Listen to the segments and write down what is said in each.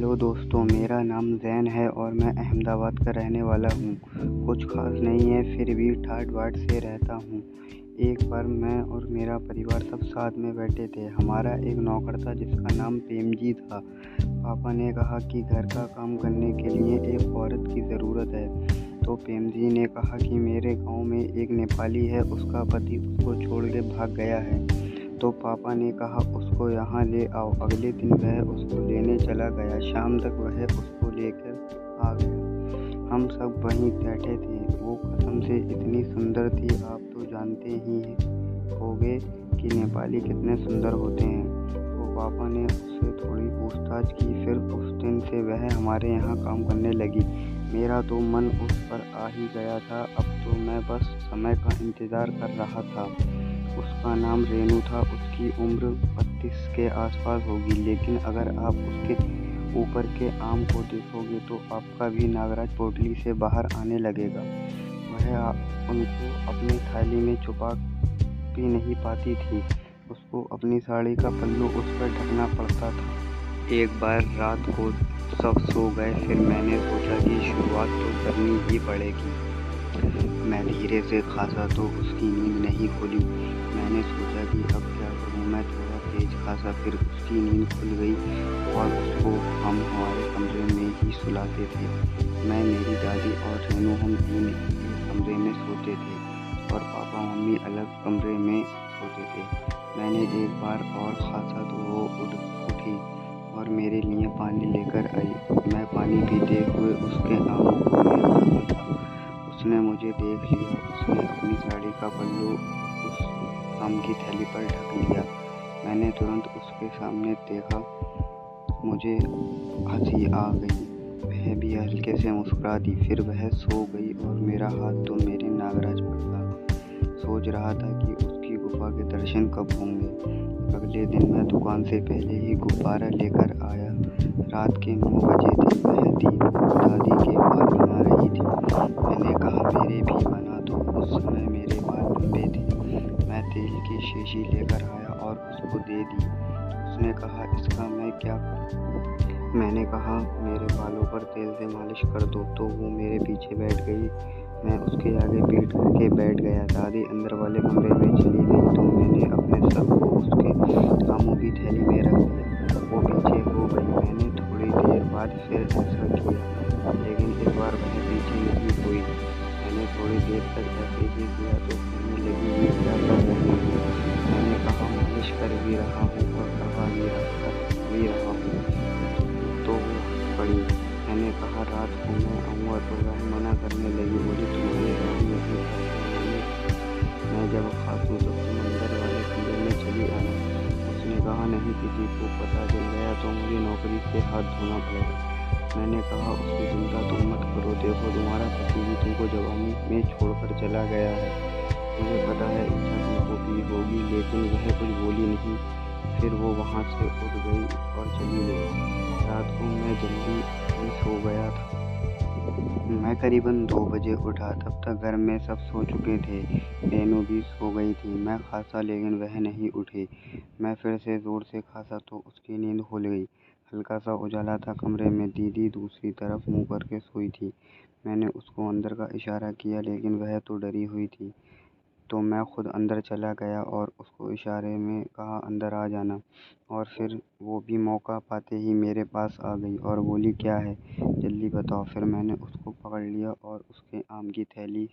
Hello दोस्तों, मेरा नाम ज़ैन है और मैं अहमदाबाद का रहने वाला हूँ। कुछ ख़ास नहीं है, फिर भी ठाठ-बाट से रहता हूँ। एक बार मैं और मेरा परिवार सब साथ में बैठे थे। हमारा एक नौकर था जिसका नाम प्रेमजी था। पापा ने कहा कि घर का काम करने के लिए एक औरत की ज़रूरत है। तो प्रेमजी ने कहा कि मेरे गाँव में एक नेपाली है, उसका पति उसको छोड़ के भाग गया है। तो पापा ने कहा उसको यहाँ ले आओ। अगले दिन वह उसको लेने चला गया। शाम तक वह उसको लेकर आ गया। हम सब वहीं बैठे थे। वो कसम से इतनी सुंदर थी, आप तो जानते ही होंगे कि नेपाली कितने सुंदर होते हैं। तो पापा ने उससे थोड़ी पूछताछ की। फिर उस दिन से वह हमारे यहाँ काम करने लगी। मेरा तो मन उस पर आ ही गया था। अब तो मैं बस समय का इंतज़ार कर रहा था। उसका नाम रेनू था। उसकी उम्र 32 के आसपास होगी, लेकिन अगर आप उसके ऊपर के आम को देखोगे तो आपका भी नागराज पोटली से बाहर आने लगेगा। वह उनको अपनी थाली में छुपा भी नहीं पाती थी। उसको अपनी साड़ी का पल्लू उस पर ढकना पड़ता था। एक बार रात को सब सो गए, फिर मैंने सोचा कि शुरुआत तो करनी ही पड़ेगी। मैं धीरे से खांसा तो उसकी नींद नहीं खुली। मैंने सोचा कि अब क्या करूं। मैं थोड़ा तेज खांसा, फिर उसकी नींद खुल गई और उसको हम हमारे कमरे में ही सुलाते थे। मैं, मेरी दादी और रेनू, हम तीन एक कमरे में सोते थे और पापा मम्मी अलग कमरे में सोते थे। मैंने एक बार और खांसा तो वो उठी और मेरे लिए पानी लेकर आई। मैं पानी पीते हुए उसके आंखों को देख रहा था। उसने मुझे देख लिया। उसने अपनी साड़ी का पल्लू उस आम की थैली पर ढक लिया। मैंने तुरंत उसके सामने देखा। मुझे हंसी आ गई। वह भी हल्के से मुस्कुरा दी। फिर वह सो गई और मेरा हाथ तो मेरे नागराज पर था। सोच रहा था कि उसकी गुफा के दर्शन कब होंगे। अगले दिन मैं दुकान से पहले ही गुब्बारा लेकर आया। रात के 9 बजे थे। वह दादी के बाल बना रही थी। मैंने कहा मेरे भी बना दो। उस समय मेरे बाल लंबे थे। मैं तेल की शीशी लेकर आया और उसको दे दी। उसने कहा इसका मैं क्या करूं? मैंने कहा मेरे बालों पर तेल से मालिश कर दो। तो वो मेरे पीछे बैठ गई। मैं उसके आगे पीठ करके बैठ गया। दादी अंदर वाले कमरे में चली गई तो मैंने अपने सर को उसके आमों की थैली में रख दिया। वो पीछे हो गई। मैंने थोड़ी देर बाद फिर ऐसा किया, लेकिन इस बार वह पीछे नहीं हुई। मैंने थोड़ी देर तक ऐसे ही किया तो कहने लगी ये क्या कर रही हो? मैंने कहा मालिश कर भी रहा हूँ और करवा भी रहा हूँ। तो वो हंस पड़ी। मैंने कहा रात को मैं आऊँगा तो वह मना करने लगी। बोली तुम्हारी दादी यहीं पर है, मैं जब खांसूँ तो तुम अंदर वाले कमरे में चली आना। उसने कहा नहीं, किसी को पता चल गया तो मुझे नौकरी से हाथ धोना पड़ेगा। मैंने कहा उसकी चिंता तुम मत करो। देखो तुम्हारा पति भी तुमको जवानी में छोड़कर चला गया है। मुझे पता है इच्छा तुमको भी होगी, लेकिन वह कुछ बोली नहीं। फिर वो वहाँ से उठ गई और चली गई। रात को मैं जल्दी ही सो गया था। मैं करीबन 2 बजे उठा। तब तक घर में सब सो चुके थे। रेनू भी सो गई थी। मैं खांसा लेकिन वह नहीं उठी। मैं फिर से ज़ोर से खांसा तो उसकी नींद खुल गई। हल्का सा उजाला था कमरे में। दीदी दूसरी तरफ मुँह करके सोई थी। मैंने उसको अंदर का इशारा किया, लेकिन वह तो डरी हुई थी। तो मैं खुद अंदर चला गया और उसको इशारे में कहा अंदर आ जाना। और फिर वो भी मौका पाते ही मेरे पास आ गई और बोली क्या है, जल्दी बताओ। फिर मैंने उसको पकड़ लिया और उसके आम की थैली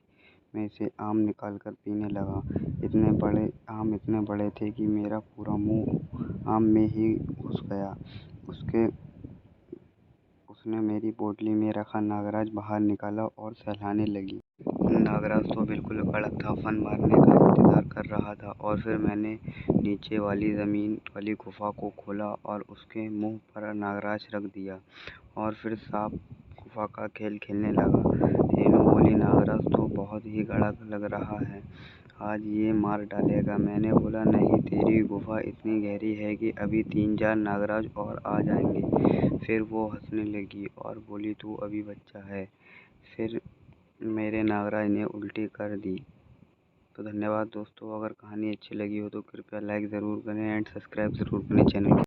में से आम निकाल कर पीने लगा। इतने बड़े थे कि मेरा पूरा मुंह आम में ही घुस गया। उसने मेरी पोटली में रखा नागराज बाहर निकाला और सहलाने लगी। नागराज तो बिल्कुल कड़क था, फन मारने का इंतज़ार कर रहा था। और फिर मैंने नीचे वाली ज़मीन वाली गुफा को खोला और उसके मुंह पर नागराज रख दिया और फिर सांप गुफा का खेल खेलने लगा। रेनू बोली नागराज तो बहुत ही कड़क लग रहा है, आज ये मार डालेगा। मैंने बोला नहीं, तेरी गुफा इतनी गहरी है कि अभी 3-4 नागराज और आ जाएंगे। फिर वो हंसने लगी और बोली तू अभी बच्चा है। फिर मेरे नागराज ने उल्टी कर दी। तो धन्यवाद दोस्तों। अगर कहानी अच्छी लगी हो तो कृपया लाइक ज़रूर करें एंड सब्सक्राइब ज़रूर करें चैनल को।